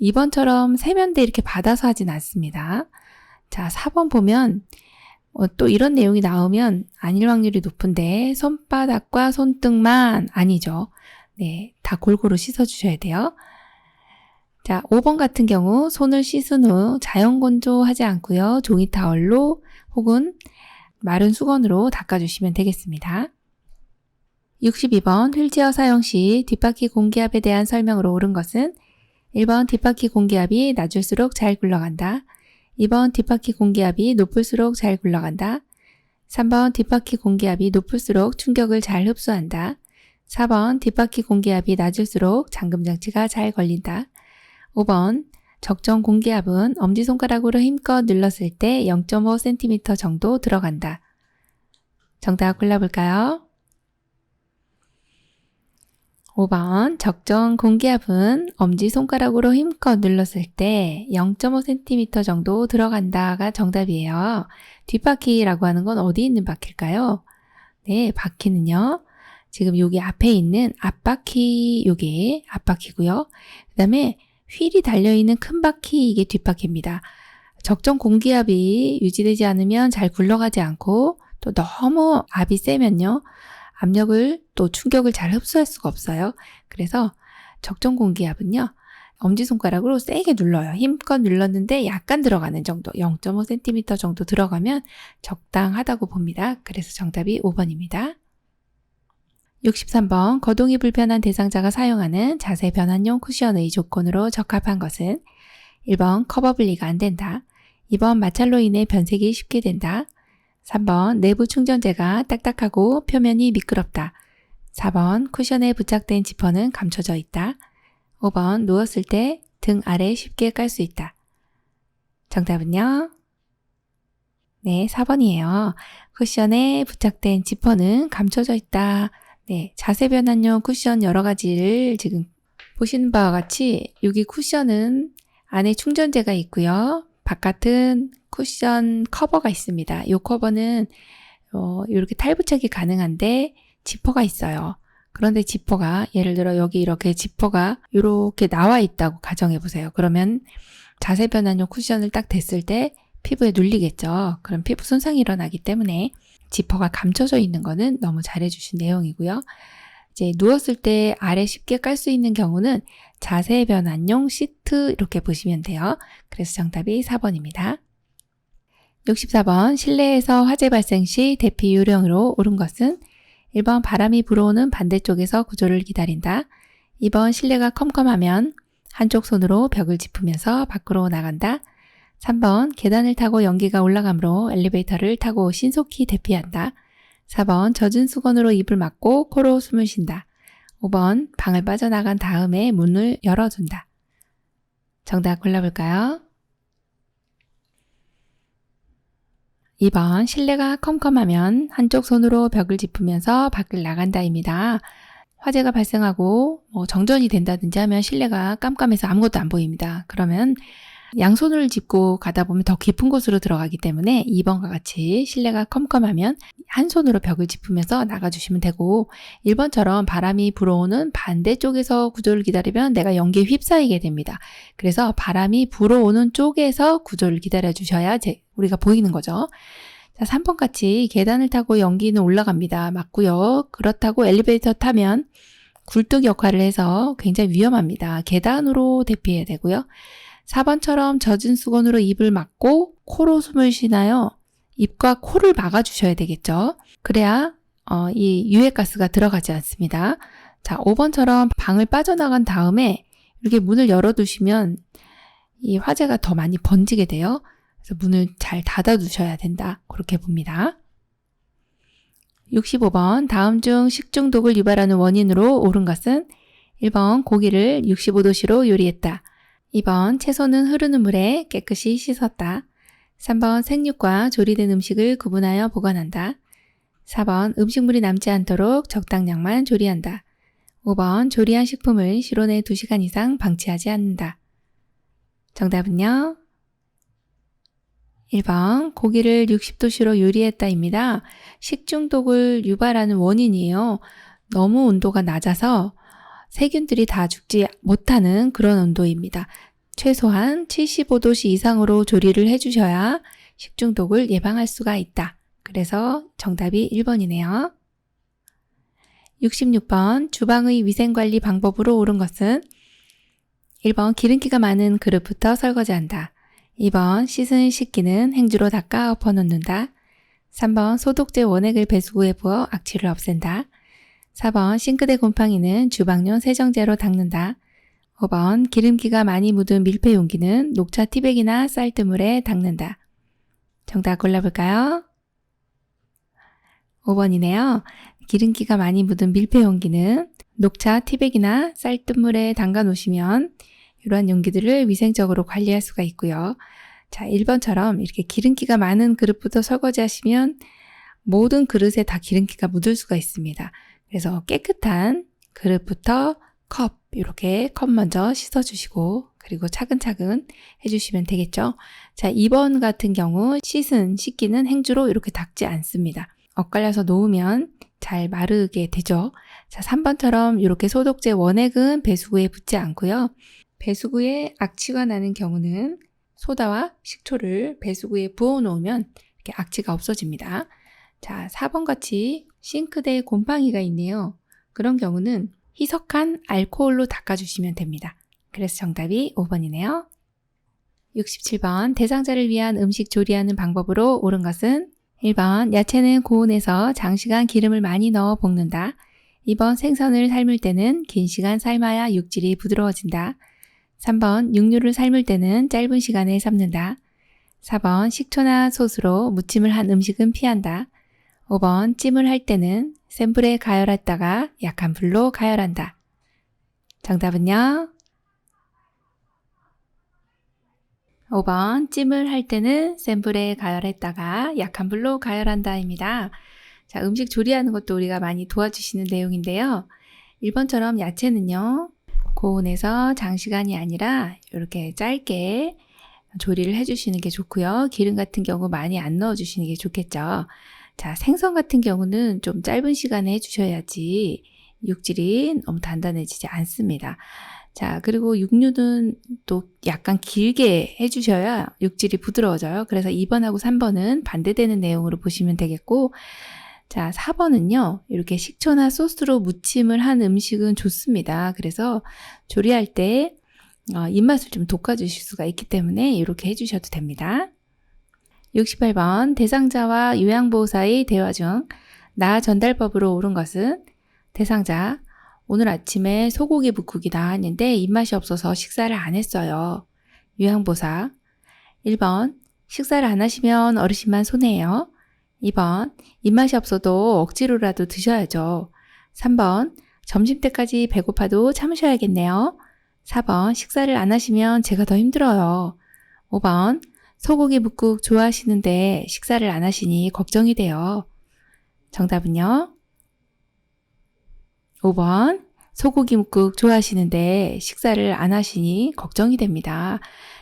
2번처럼 세면대 이렇게 받아서 하진 않습니다. 자, 4번 보면 또 이런 내용이 나오면 아닐 확률이 높은데 손바닥과 손등만 아니죠. 네, 다 골고루 씻어주셔야 돼요. 자, 5번 같은 경우 손을 씻은 후 자연건조하지 않고요. 종이 타월로 혹은 마른 수건으로 닦아주시면 되겠습니다. 62번 휠체어 사용 시 뒷바퀴 공기압에 대한 설명으로 옳은 것은 1번 뒷바퀴 공기압이 낮을수록 잘 굴러간다. 2번 뒷바퀴 공기압이 높을수록 잘 굴러간다. 3번 뒷바퀴 공기압이 높을수록 충격을 잘 흡수한다. 4번 뒷바퀴 공기압이 낮을수록 잠금장치가 잘 걸린다. 5번 적정 공기압은 엄지손가락으로 힘껏 눌렀을 때 0.5cm 정도 들어간다. 정답 골라볼까요? 5번 적정 공기압은 엄지손가락으로 힘껏 눌렀을 때 0.5cm 정도 들어간다가 정답이에요. 뒷바퀴라고 하는 건 어디 있는 바퀴일까요? 네, 바퀴는요. 지금 여기 앞에 있는 앞바퀴, 요게 앞바퀴고요. 그 다음에 휠이 달려있는 큰 바퀴, 이게 뒷바퀴입니다. 적정 공기압이 유지되지 않으면 잘 굴러가지 않고 또 너무 압이 세면요. 압력을 또 충격을 잘 흡수할 수가 없어요. 그래서 적정 공기압은요. 엄지손가락으로 세게 눌러요. 힘껏 눌렀는데 약간 들어가는 정도, 0.5cm 정도 들어가면 적당하다고 봅니다. 그래서 정답이 5번입니다. 63번 거동이 불편한 대상자가 사용하는 자세 변환용 쿠션의 조건으로 적합한 것은 1번 커버 분리가 안 된다. 2번 마찰로 인해 변색이 쉽게 된다. 3번 내부 충전재가 딱딱하고 표면이 미끄럽다. 4번 쿠션에 부착된 지퍼는 감춰져 있다. 5번 누웠을 때 등 아래 쉽게 깔 수 있다. 정답은요? 네, 4번이에요. 쿠션에 부착된 지퍼는 감춰져 있다. 네, 자세 변환용 쿠션 여러 가지를 지금 보시는 바와 같이 여기 쿠션은 안에 충전재가 있고요. 바깥은 쿠션 커버가 있습니다. 이 커버는 이렇게 탈부착이 가능한데 지퍼가 있어요. 그런데 지퍼가 예를 들어 여기 이렇게 지퍼가 이렇게 나와 있다고 가정해 보세요. 그러면 자세 변환용 쿠션을 딱 댔을 때 피부에 눌리겠죠. 그럼 피부 손상이 일어나기 때문에 지퍼가 감춰져 있는 거는 너무 잘해주신 내용이고요. 이제 누웠을 때 아래 쉽게 깔 수 있는 경우는 자세 변환용 시트 이렇게 보시면 돼요. 그래서 정답이 4번입니다. 64번 실내에서 화재 발생 시 대피 요령으로 옳은 것은 1번 바람이 불어오는 반대쪽에서 구조를 기다린다. 2번 실내가 컴컴하면 한쪽 손으로 벽을 짚으면서 밖으로 나간다. 3번 계단을 타고 연기가 올라가므로 엘리베이터를 타고 신속히 대피한다. 4번 젖은 수건으로 입을 막고 코로 숨을 쉰다. 5번 방을 빠져나간 다음에 문을 열어둔다. 정답 골라볼까요? 2번 실내가 컴컴하면 한쪽 손으로 벽을 짚으면서 밖을 나간다입니다. 화재가 발생하고 정전이 된다든지 하면 실내가 깜깜해서 아무것도 안 보입니다. 그러면 양손을 짚고 가다 보면 더 깊은 곳으로 들어가기 때문에 2번과 같이 실내가 컴컴하면 한 손으로 벽을 짚으면서 나가주시면 되고 1번처럼 바람이 불어오는 반대쪽에서 구조를 기다리면 내가 연기에 휩싸이게 됩니다. 그래서 바람이 불어오는 쪽에서 구조를 기다려주셔야 우리가 보이는 거죠. 자, 3번 같이 계단을 타고 연기는 올라갑니다. 맞고요. 그렇다고 엘리베이터 타면 굴뚝 역할을 해서 굉장히 위험합니다. 계단으로 대피해야 되고요. 4번처럼 젖은 수건으로 입을 막고 코로 숨을 쉬나요? 입과 코를 막아주셔야 되겠죠. 그래야 이 유해가스가 들어가지 않습니다. 자, 5번처럼 방을 빠져나간 다음에 이렇게 문을 열어두시면 이 화재가 더 많이 번지게 돼요. 그래서 문을 잘 닫아두셔야 된다. 그렇게 봅니다. 65번 다음 중 식중독을 유발하는 원인으로 옳은 것은 1번 고기를 65도씨로 요리했다. 2번 채소는 흐르는 물에 깨끗이 씻었다. 3번 생육과 조리된 음식을 구분하여 보관한다. 4번 음식물이 남지 않도록 적당량만 조리한다. 5번 조리한 식품을 실온에 2시간 이상 방치하지 않는다. 정답은요? 1번 고기를 60도씨로 요리했다입니다. 식중독을 유발하는 원인이에요. 너무 온도가 낮아서 세균들이 다 죽지 못하는 그런 온도입니다. 최소한 75도씨 이상으로 조리를 해주셔야 식중독을 예방할 수가 있다. 그래서 정답이 1번이네요. 66번 주방의 위생관리 방법으로 옳은 것은 1번 기름기가 많은 그릇부터 설거지한다. 2번 씻은 식기는 행주로 닦아 엎어놓는다. 3번 소독제 원액을 배수구에 부어 악취를 없앤다. 4번 싱크대 곰팡이는 주방용 세정제로 닦는다. 5번 기름기가 많이 묻은 밀폐 용기는 녹차 티백이나 쌀뜨물에 닦는다. 정답 골라볼까요? 5번이네요. 기름기가 많이 묻은 밀폐 용기는 녹차 티백이나 쌀뜨물에 담가 놓으시면 이러한 용기들을 위생적으로 관리할 수가 있고요. 자, 1번처럼 이렇게 기름기가 많은 그릇부터 설거지하시면 모든 그릇에 다 기름기가 묻을 수가 있습니다. 그래서 깨끗한 그릇부터 컵, 이렇게 컵 먼저 씻어주시고 그리고 차근차근 해주시면 되겠죠. 자, 2번 같은 경우 씻은 식기는 행주로 이렇게 닦지 않습니다. 엇갈려서 놓으면 잘 마르게 되죠. 자, 3번처럼 이렇게 소독제 원액은 배수구에 붓지 않고요. 배수구에 악취가 나는 경우는 소다와 식초를 배수구에 부어 놓으면 이렇게 악취가 없어집니다. 자, 4번 같이 싱크대에 곰팡이가 있네요. 그런 경우는 희석한 알코올로 닦아주시면 됩니다. 그래서 정답이 5번이네요. 67번 대상자를 위한 음식 조리하는 방법으로 옳은 것은 1번 야채는 고온에서 장시간 기름을 많이 넣어 볶는다. 2번 생선을 삶을 때는 긴 시간 삶아야 육질이 부드러워진다. 3번 육류를 삶을 때는 짧은 시간에 삶는다. 4번 식초나 솥으로 무침을 한 음식은 피한다. 5번 찜을 할 때는 센 불에 가열했다가 약한 불로 가열한다. 정답은요? 5번 찜을 할 때는 센 불에 가열했다가 약한 불로 가열한다입니다. 자, 음식 조리하는 것도 우리가 많이 도와주시는 내용인데요. 1번처럼 야채는요, 고온에서 장시간이 아니라 이렇게 짧게 조리를 해주시는 게 좋고요. 기름 같은 경우 많이 안 넣어주시는 게 좋겠죠. 자, 생선 같은 경우는 좀 짧은 시간에 해주셔야지 육질이 너무 단단해지지 않습니다. 자, 그리고 육류는 또 약간 길게 해주셔야 육질이 부드러워져요. 그래서 2번하고 3번은 반대되는 내용으로 보시면 되겠고, 자, 4번은요, 이렇게 식초나 소스로 무침을 한 음식은 좋습니다. 그래서 조리할 때 입맛을 좀 돋궈주실 수가 있기 때문에 이렇게 해주셔도 됩니다. 68번 대상자와 요양보호사의 대화 중 나 전달법으로 옳은 것은 대상자, 오늘 아침에 소고기 묵국이다 했는데 입맛이 없어서 식사를 안 했어요. 요양보호사, 1번 식사를 안 하시면 어르신만 손해예요. 2번 입맛이 없어도 억지로라도 드셔야죠. 3번 점심때까지 배고파도 참으셔야겠네요. 4번 식사를 안 하시면 제가 더 힘들어요. 5번 소고기 묵국 좋아하시는데 식사를 안 하시니 걱정이 돼요. 정답은요? 5번 소고기 묵국 좋아하시는데 식사를 안 하시니 걱정이 됩니다.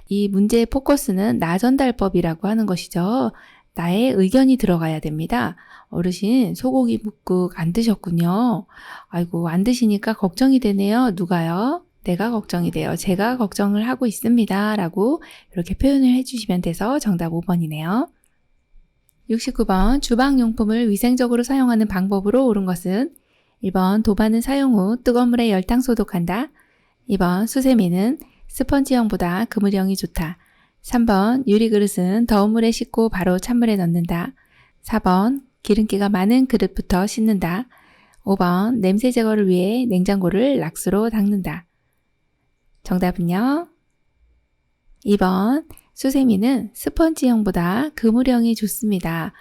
이 문제의 포커스는 나 전달법이라고 하는 것이죠. 나의 의견이 들어가야 됩니다. 어르신 소고기 묵국 안 드셨군요. 아이고 안 드시니까 걱정이 되네요. 누가요? 내가 걱정이 돼요. 제가 걱정을 하고 있습니다. 라고 이렇게 표현을 해주시면 돼서 정답 5번이네요. 69번 주방용품을 위생적으로 사용하는 방법으로 옳은 것은 1번 도마는 사용 후 뜨거운 물에 열탕 소독한다. 2번 수세미는 스펀지형보다 그물형이 좋다. 3번 유리그릇은 더운 물에 씻고 바로 찬물에 넣는다. 4번 기름기가 많은 그릇부터 씻는다. 5번 냄새 제거를 위해 냉장고를 락스로 닦는다. 정답은요? 2번 수세미는 스펀지형보다 그물형이 좋습니다.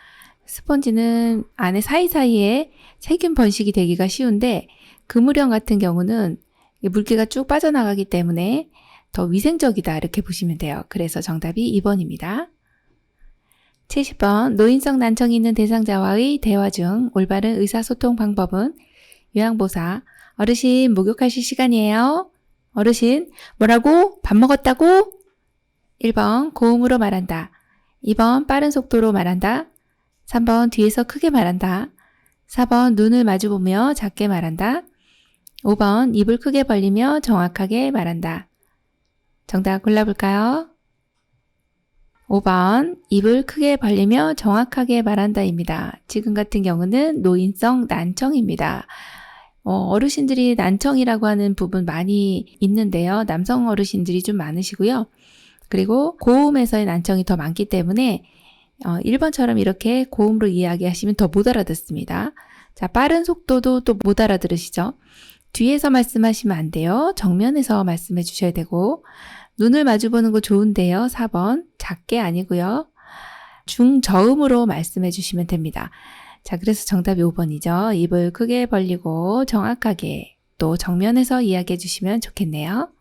스펀지는 안에 사이사이에 세균 번식이 되기가 쉬운데 그물형 같은 경우는 물기가 쭉 빠져나가기 때문에 더 위생적이다 이렇게 보시면 돼요. 그래서 정답이 2번입니다. 70번 노인성 난청이 있는 대상자와의 대화 중 올바른 의사소통 방법은 요양보호사 어르신 목욕하실 시간이에요. 어르신 뭐라고? 밥 먹었다고? 1번 고음으로 말한다. 2번 빠른 속도로 말한다. 3번 뒤에서 크게 말한다. 4번 눈을 마주보며 작게 말한다. 5번 입을 크게 벌리며 정확하게 말한다. 정답 골라볼까요? 5번 입을 크게 벌리며 정확하게 말한다입니다. 지금 같은 경우는 노인성 난청입니다. 어르신들이 난청이라고 하는 부분 많이 있는데요. 남성 어르신들이 좀 많으시고요. 그리고 고음에서의 난청이 더 많기 때문에 1번처럼 이렇게 고음으로 이야기하시면 더 못 알아듣습니다. 자, 빠른 속도도 또 못 알아들으시죠? 뒤에서 말씀하시면 안 돼요. 정면에서 말씀해 주셔야 되고 눈을 마주보는 거 좋은데요. 4번 작게 아니고요. 중저음으로 말씀해 주시면 됩니다. 자, 그래서 정답이 5번이죠. 입을 크게 벌리고 정확하게 또 정면에서 이야기해 주시면 좋겠네요.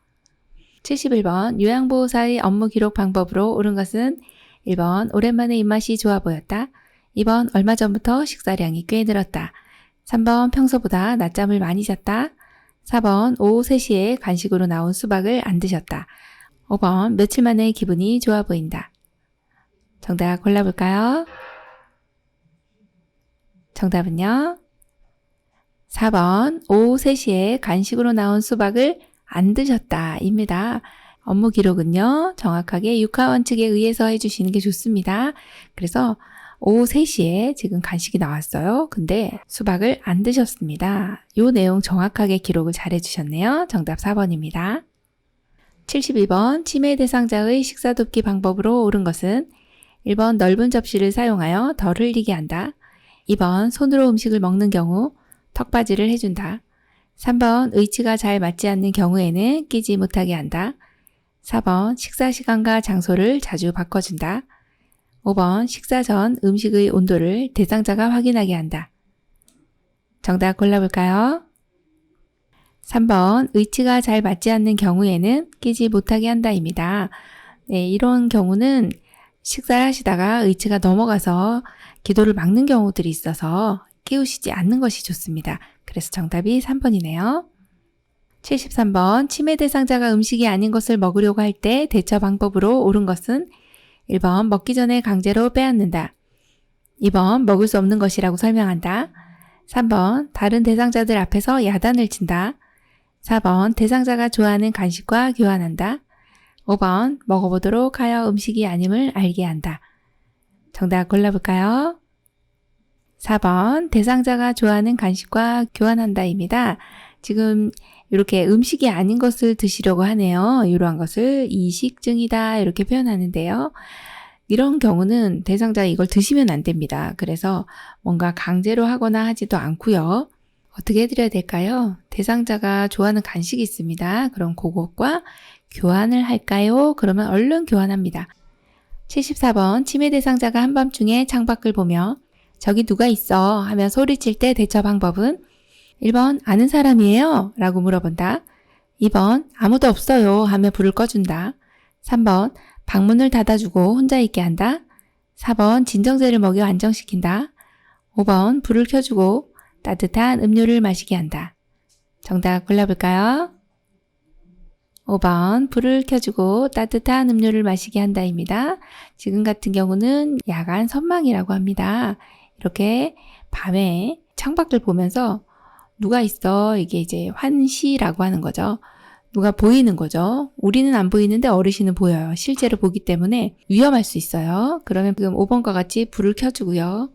71번 요양보호사의 업무 기록 방법으로 옳은 것은 1번 오랜만에 입맛이 좋아 보였다. 2번 얼마 전부터 식사량이 꽤 늘었다. 3번 평소보다 낮잠을 많이 잤다. 4번 오후 3시에 간식으로 나온 수박을 안 드셨다. 5번 며칠 만에 기분이 좋아 보인다. 정답 골라볼까요? 정답은요? 4번 오후 3시에 간식으로 나온 수박을 안 드셨다 입니다. 업무 기록은요. 정확하게 육하원칙에 의해서 해주시는 게 좋습니다. 그래서 오후 3시에 지금 간식이 나왔어요. 근데 수박을 안 드셨습니다. 이 내용 정확하게 기록을 잘 해주셨네요. 정답 4번입니다. 72번 치매 대상자의 식사 돕기 방법으로 옳은 것은 1번 넓은 접시를 사용하여 덜 흘리게 한다. 2번 손으로 음식을 먹는 경우 턱받이를 해준다. 3번 의치가 잘 맞지 않는 경우에는 끼지 못하게 한다. 4번 식사 시간과 장소를 자주 바꿔준다. 5번 식사 전 음식의 온도를 대상자가 확인하게 한다. 정답 골라볼까요? 3번 의치가 잘 맞지 않는 경우에는 끼지 못하게 한다입니다. 네, 이런 경우는 식사를 하시다가 의치가 넘어가서 기도를 막는 경우들이 있어서 깨우시지 않는 것이 좋습니다. 그래서 정답이 3번이네요. 73번 치매 대상자가 음식이 아닌 것을 먹으려고 할 때 대처 방법으로 옳은 것은 1번 먹기 전에 강제로 빼앗는다. 2번 먹을 수 없는 것이라고 설명한다. 3번 다른 대상자들 앞에서 야단을 친다. 4번 대상자가 좋아하는 간식과 교환한다. 5번 먹어보도록 하여 음식이 아님을 알게 한다. 정답 골라볼까요? 4번 대상자가 좋아하는 간식과 교환한다입니다. 지금 이렇게 음식이 아닌 것을 드시려고 하네요. 이러한 것을 이식증이다 이렇게 표현하는데요. 이런 경우는 대상자가 이걸 드시면 안 됩니다. 그래서 뭔가 강제로 하거나 하지도 않고요. 어떻게 해드려야 될까요? 대상자가 좋아하는 간식이 있습니다. 그럼 그것과 교환을 할까요? 그러면 얼른 교환합니다. 74번 치매 대상자가 한밤중에 창밖을 보며 저기 누가 있어 하며 소리칠 때 대처 방법은 1번 아는 사람이에요? 라고 물어본다. 2번 아무도 없어요 하며 불을 꺼준다. 3번 방문을 닫아주고 혼자 있게 한다. 4번 진정제를 먹여 안정시킨다. 5번 불을 켜주고 따뜻한 음료를 마시게 한다. 정답 골라볼까요? 5번 불을 켜주고 따뜻한 음료를 마시게 한다입니다. 지금 같은 경우는 야간 선망이라고 합니다. 이렇게 밤에 창밖을 보면서 누가 있어 이게 이제 환시라고 하는 거죠. 누가 보이는 거죠. 우리는 안 보이는데 어르신은 보여요. 실제로 보기 때문에 위험할 수 있어요. 그러면 지금 5번과 같이 불을 켜주고요.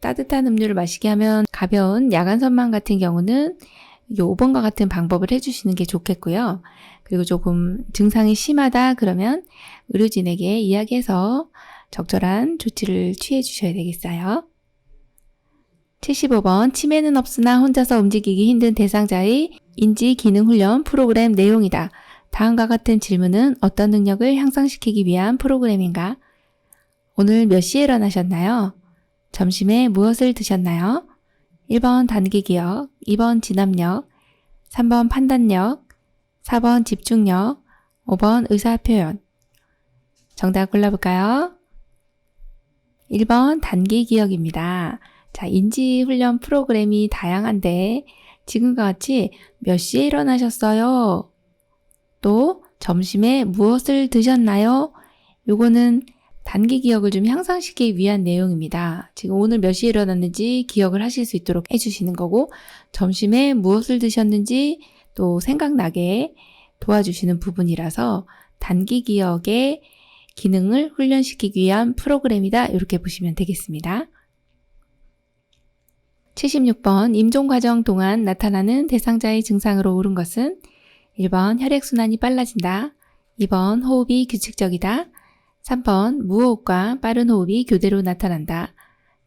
따뜻한 음료를 마시게 하면 가벼운 야간 선망 같은 경우는 5번과 같은 방법을 해주시는 게 좋겠고요. 그리고 조금 증상이 심하다 그러면 의료진에게 이야기해서 적절한 조치를 취해 주셔야 되겠어요. 75번 치매는 없으나 혼자서 움직이기 힘든 대상자의 인지 기능 훈련 프로그램 내용이다. 다음과 같은 질문은 어떤 능력을 향상시키기 위한 프로그램인가? 오늘 몇 시에 일어나셨나요? 점심에 무엇을 드셨나요? 1번 단기 기억, 2번 진압력, 3번 판단력, 4번 집중력, 5번 의사표현. 정답 골라볼까요? 1번 단기 기억입니다. 자, 인지훈련 프로그램이 다양한데 지금과 같이 몇 시에 일어나셨어요? 또 점심에 무엇을 드셨나요? 요거는 단기 기억을 좀 향상시키기 위한 내용입니다. 지금 오늘 몇 시에 일어났는지 기억을 하실 수 있도록 해주시는 거고 점심에 무엇을 드셨는지 또 생각나게 도와주시는 부분이라서 단기 기억의 기능을 훈련시키기 위한 프로그램이다. 이렇게 보시면 되겠습니다. 76번 임종 과정 동안 나타나는 대상자의 증상으로 옳은 것은 1번 혈액순환이 빨라진다. 2번 호흡이 규칙적이다. 3번 무호흡과 빠른 호흡이 교대로 나타난다.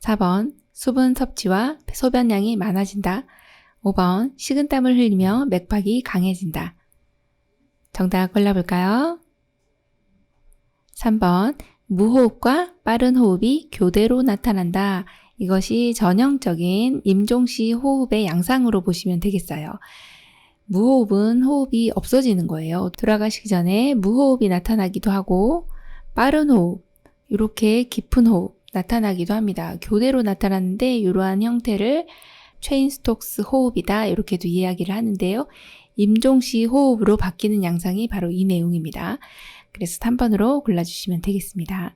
4번 수분 섭취와 소변량이 많아진다. 5번 식은땀을 흘리며 맥박이 강해진다. 정답 골라볼까요? 3번 무호흡과 빠른 호흡이 교대로 나타난다. 이것이 전형적인 임종시 호흡의 양상으로 보시면 되겠어요. 무호흡은 호흡이 없어지는 거예요. 돌아가시기 전에 무호흡이 나타나기도 하고 빠른 호흡, 이렇게 깊은 호흡 나타나기도 합니다. 교대로 나타나는데 이러한 형태를 체인스톡스 호흡이다 이렇게도 이야기를 하는데요. 임종시 호흡으로 바뀌는 양상이 바로 이 내용입니다. 그래서 3번으로 골라주시면 되겠습니다.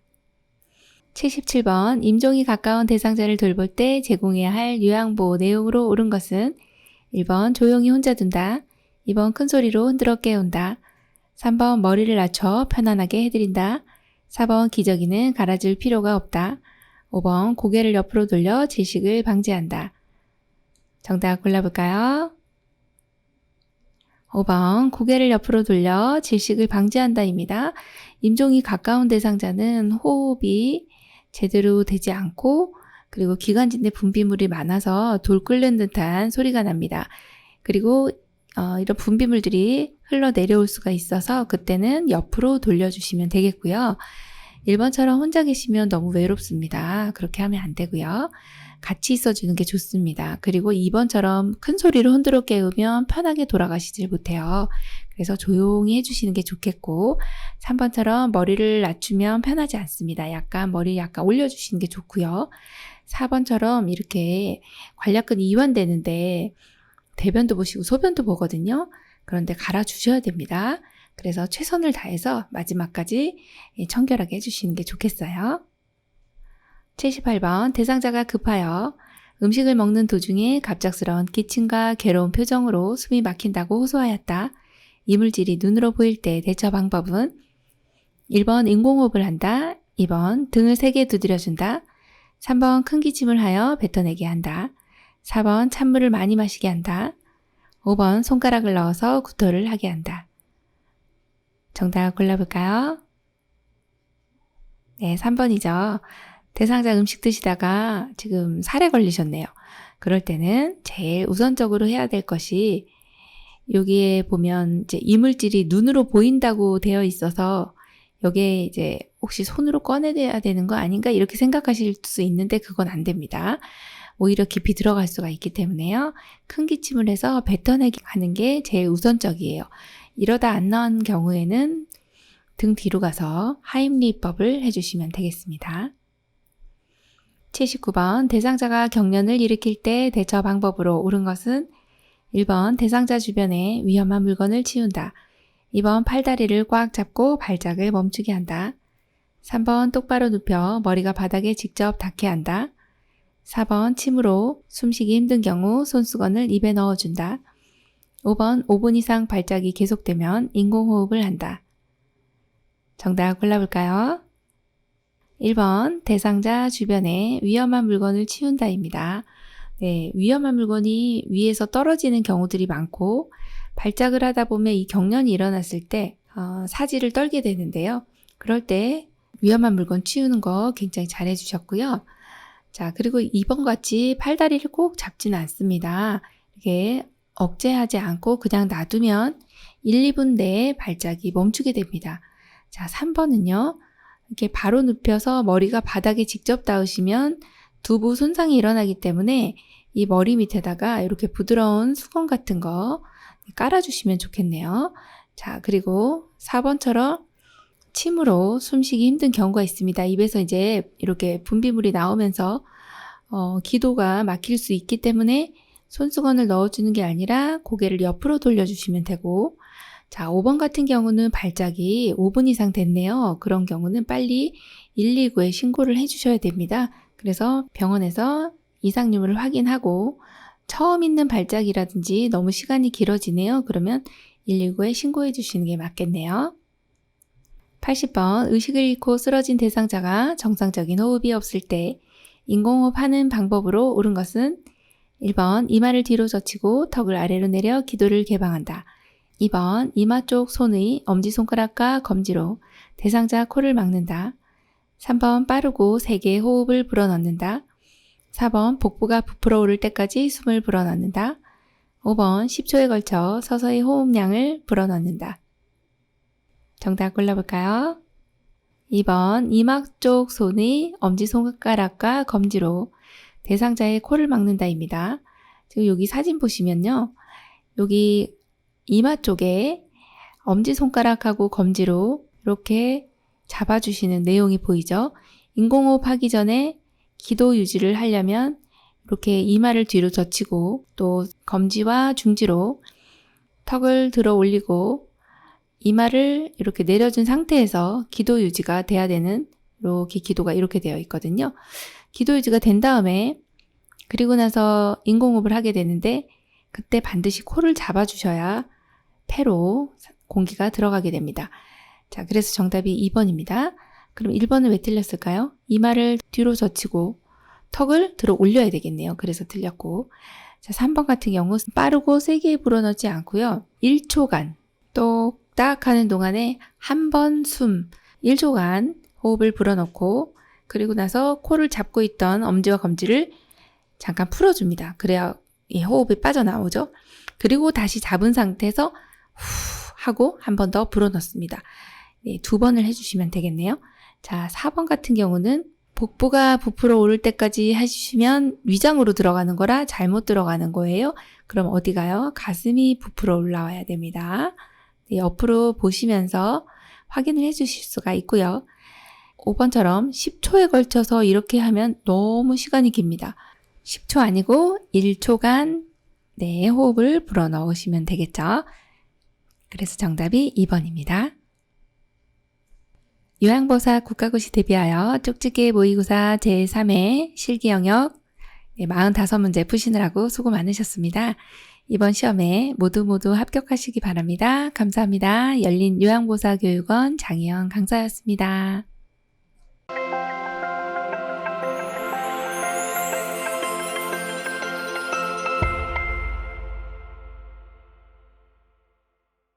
77번 임종이 가까운 대상자를 돌볼 때 제공해야 할 요양보호 내용으로 옳은 것은 1번 조용히 혼자 둔다. 2번 큰소리로 흔들어 깨운다. 3번 머리를 낮춰 편안하게 해드린다. 4번 기저귀는 갈아줄 필요가 없다. 5번 고개를 옆으로 돌려 질식을 방지한다. 정답 골라볼까요? 5번 고개를 옆으로 돌려 질식을 방지한다입니다. 임종이 가까운 대상자는 호흡이 제대로 되지 않고 그리고 기관지 내 분비물이 많아서 돌 끓는 듯한 소리가 납니다. 그리고 이런 분비물들이 흘러 내려올 수가 있어서 그때는 옆으로 돌려주시면 되겠고요. 1번처럼 혼자 계시면 너무 외롭습니다. 그렇게 하면 안 되고요. 같이 있어주는 게 좋습니다. 그리고 2번처럼 큰 소리로 흔들어 깨우면 편하게 돌아가시질 못해요. 그래서 조용히 해주시는 게 좋겠고 3번처럼 머리를 낮추면 편하지 않습니다. 머리 약간 올려주시는 게 좋고요. 4번처럼 이렇게 관략근이 이완되는데 대변도 보시고 소변도 보거든요. 그런데 갈아주셔야 됩니다. 그래서 최선을 다해서 마지막까지 청결하게 해주시는 게 좋겠어요. 78번 대상자가 급하여 음식을 먹는 도중에 갑작스러운 기침과 괴로운 표정으로 숨이 막힌다고 호소하였다. 이물질이 눈으로 보일 때 대처 방법은 1번 인공호흡을 한다. 2번 등을 세게 두드려준다. 3번 큰 기침을 하여 뱉어내게 한다. 4번 찬물을 많이 마시게 한다. 5번 손가락을 넣어서 구토를 하게 한다. 정답 골라볼까요? 네, 3번이죠. 대상자 음식 드시다가 지금 살에 걸리셨네요. 그럴 때는 제일 우선적으로 해야 될 것이 여기에 보면 이제 이물질이 눈으로 보인다고 되어 있어서 여기에 이제 혹시 손으로 꺼내야 되는 거 아닌가 이렇게 생각하실 수 있는데 그건 안 됩니다. 오히려 깊이 들어갈 수가 있기 때문에요. 큰 기침을 해서 뱉어내기 하는 게 제일 우선적이에요. 이러다 안 나온 경우에는 등 뒤로 가서 하임리히법을 해주시면 되겠습니다. 79번 대상자가 경련을 일으킬 때 대처 방법으로 옳은 것은 1번 대상자 주변에 위험한 물건을 치운다. 2번 팔다리를 꽉 잡고 발작을 멈추게 한다. 3번 똑바로 눕혀 머리가 바닥에 직접 닿게 한다. 4번 침으로 숨쉬기 힘든 경우 손수건을 입에 넣어준다. 5번 5분 이상 발작이 계속되면 인공호흡을 한다. 정답 골라볼까요? 1번 대상자 주변에 위험한 물건을 치운다입니다. 네, 위험한 물건이 위에서 떨어지는 경우들이 많고 발작을 하다 보면 이 경련이 일어났을 때 사지를 떨게 되는데요. 그럴 때 위험한 물건 치우는 거 굉장히 잘 해주셨고요. 자, 그리고 2번 같이 팔다리를 꼭 잡지는 않습니다. 이렇게 억제하지 않고 그냥 놔두면 1, 2분 내에 발작이 멈추게 됩니다. 자, 3번은요. 이렇게 바로 눕혀서 머리가 바닥에 직접 닿으시면 두부 손상이 일어나기 때문에 이 머리 밑에다가 이렇게 부드러운 수건 같은 거 깔아주시면 좋겠네요. 자, 그리고 4번처럼 침으로 숨쉬기 힘든 경우가 있습니다. 입에서 이제 이렇게 분비물이 나오면서 기도가 막힐 수 있기 때문에 손수건을 넣어주는 게 아니라 고개를 옆으로 돌려주시면 되고, 자, 5번 같은 경우는 발작이 5분 이상 됐네요. 그런 경우는 빨리 119에 신고를 해주셔야 됩니다. 그래서 병원에서 이상유무를 확인하고 처음 있는 발작이라든지 너무 시간이 길어지네요. 그러면 119에 신고해 주시는 게 맞겠네요. 80번 의식을 잃고 쓰러진 대상자가 정상적인 호흡이 없을 때 인공호흡하는 방법으로 옳은 것은 1번 이마를 뒤로 젖히고 턱을 아래로 내려 기도를 개방한다. 2번 이마 쪽 손의 엄지손가락과 검지로 대상자 코를 막는다. 3번 빠르고 세게 호흡을 불어넣는다. 4번 복부가 부풀어 오를 때까지 숨을 불어넣는다. 5번 10초에 걸쳐 서서히 호흡량을 불어넣는다. 정답 골라볼까요? 2번 이마 쪽 손의 엄지손가락과 검지로 대상자의 코를 막는다입니다. 지금 여기 사진 보시면요. 여기 이마 쪽에 엄지손가락하고 검지로 이렇게 잡아주시는 내용이 보이죠? 인공호흡 하기 전에 기도 유지를 하려면 이렇게 이마를 뒤로 젖히고 또 검지와 중지로 턱을 들어 올리고 이마를 이렇게 내려준 상태에서 기도 유지가 돼야 되는 이렇게 기도가 이렇게 되어 있거든요. 기도 유지가 된 다음에 그리고 나서 인공호흡을 하게 되는데 그때 반드시 코를 잡아주셔야 폐로 공기가 들어가게 됩니다. 자, 그래서 정답이 2번입니다. 그럼 1번은 왜 틀렸을까요? 이마를 뒤로 젖히고 턱을 들어 올려야 되겠네요. 그래서 틀렸고. 자, 3번 같은 경우 빠르고 세게 불어넣지 않고요. 1초간 똑딱 하는 동안에 한 번 1초간 호흡을 불어넣고 그리고 나서 코를 잡고 있던 엄지와 검지를 잠깐 풀어줍니다. 그래야 이 호흡이 빠져나오죠. 그리고 다시 잡은 상태에서 후 하고 한 번 더 불어넣습니다. 네, 2번을 해주시면 되겠네요. 자, 4번 같은 경우는 복부가 부풀어 오를 때까지 해주시면 위장으로 들어가는 거라 잘못 들어가는 거예요. 그럼 어디 가요? 가슴이 부풀어 올라와야 됩니다. 옆으로 보시면서 확인을 해주실 수가 있고요. 5번처럼 10초에 걸쳐서 이렇게 하면 너무 시간이 깁니다. 10초 아니고 1초간 호흡을 불어 넣으시면 되겠죠. 그래서 정답이 2번입니다. 요양보사 국가고시 대비하여 쪽집게 모의고사 제3회 실기영역 45문제 푸시느라고 수고 많으셨습니다. 이번 시험에 모두 합격하시기 바랍니다. 감사합니다. 열린 요양보사 교육원 장희영 강사였습니다.